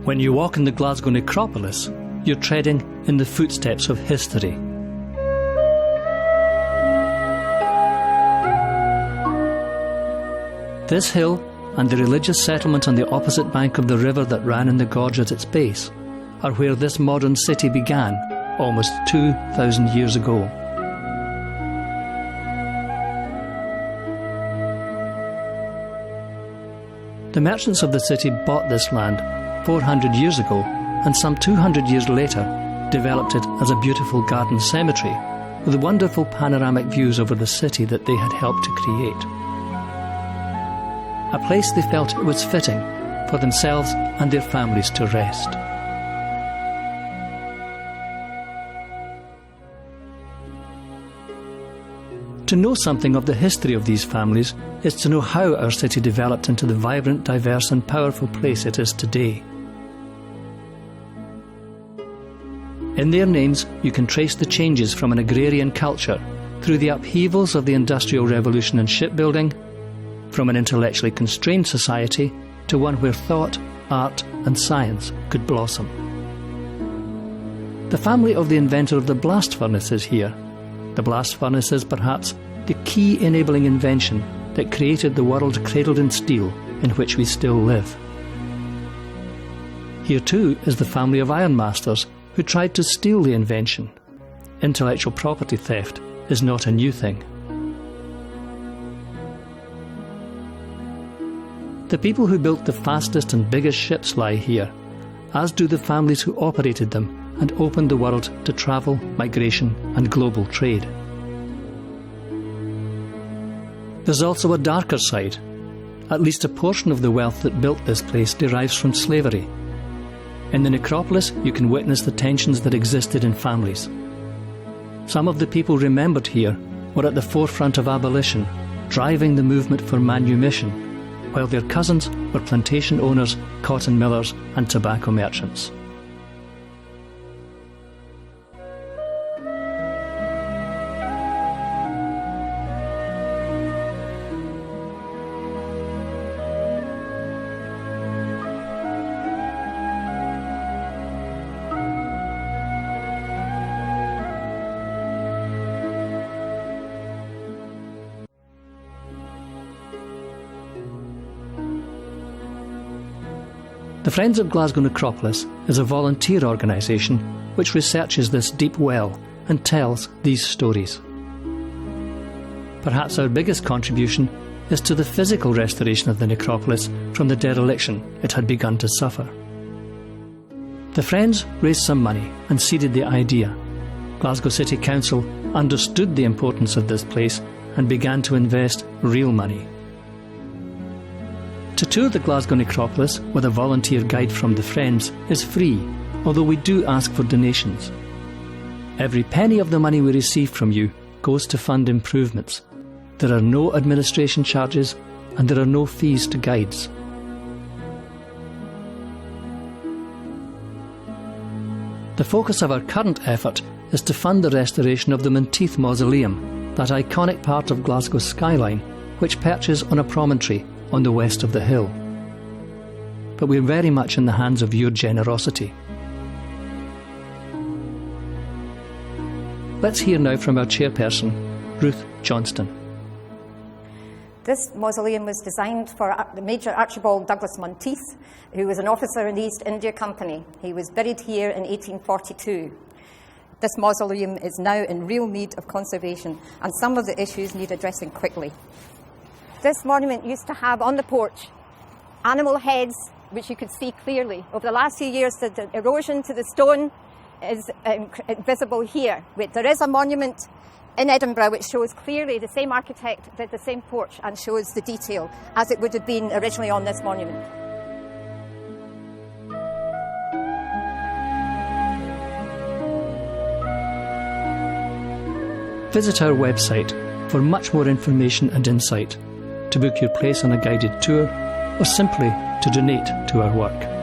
When you walk in the Glasgow Necropolis, you're treading in the footsteps of history. This hill and the religious settlement on the opposite bank of the river that ran in the gorge at its base are where this modern city began almost 2,000 years ago. The merchants of the city bought this land 400 years ago and some 200 years later developed it as a beautiful garden cemetery with wonderful panoramic views over the city that they had helped to create. A place they felt it was fitting for themselves and their families to rest. To know something of the history of these families is to know how our city developed into the vibrant, diverse and powerful place it is today. In their names, you can trace the changes from an agrarian culture through the upheavals of the Industrial Revolution and shipbuilding, from an intellectually constrained society to one where thought, art and science could blossom. The family of the inventor of the blast furnace is here. The blast furnace is perhaps the key enabling invention that created the world cradled in steel in which we still live. Here too is the family of ironmasters who tried to steal the invention. Intellectual property theft is not a new thing. The people who built the fastest and biggest ships lie here, as do the families who operated them and opened the world to travel, migration and global trade. There's also a darker side. At least a portion of the wealth that built this place derives from slavery. In the necropolis, you can witness the tensions that existed in families. Some of the people remembered here were at the forefront of abolition, driving the movement for manumission, while their cousins were plantation owners, cotton millers and tobacco merchants. The Friends of Glasgow Necropolis is a volunteer organisation which researches this deep well and tells these stories. Perhaps our biggest contribution is to the physical restoration of the necropolis from the dereliction it had begun to suffer. The Friends raised some money and seeded the idea. Glasgow City Council understood the importance of this place and began to invest real money. To tour the Glasgow Necropolis with a volunteer guide from the Friends is free, although we do ask for donations. Every penny of the money we receive from you goes to fund improvements. There are no administration charges and there are no fees to guides. The focus of our current effort is to fund the restoration of the Monteith Mausoleum, that iconic part of Glasgow's skyline, which perches on a promontory on the west of the hill. But we're very much in the hands of your generosity. Let's hear now from our chairperson, Ruth Johnston. This mausoleum was designed for the Major Archibald Douglas Monteith, who was an officer in the East India Company. He was buried here in 1842. This mausoleum is now in real need of conservation, and some of the issues need addressing quickly. This monument used to have on the porch animal heads, which you could see clearly. Over the last few years, the erosion to the stone is visible here. There is a monument in Edinburgh which shows clearly the same architect did the same porch and shows the detail as it would have been originally on this monument. Visit our website for much more information and insight, to book your place on a guided tour, or simply to donate to our work.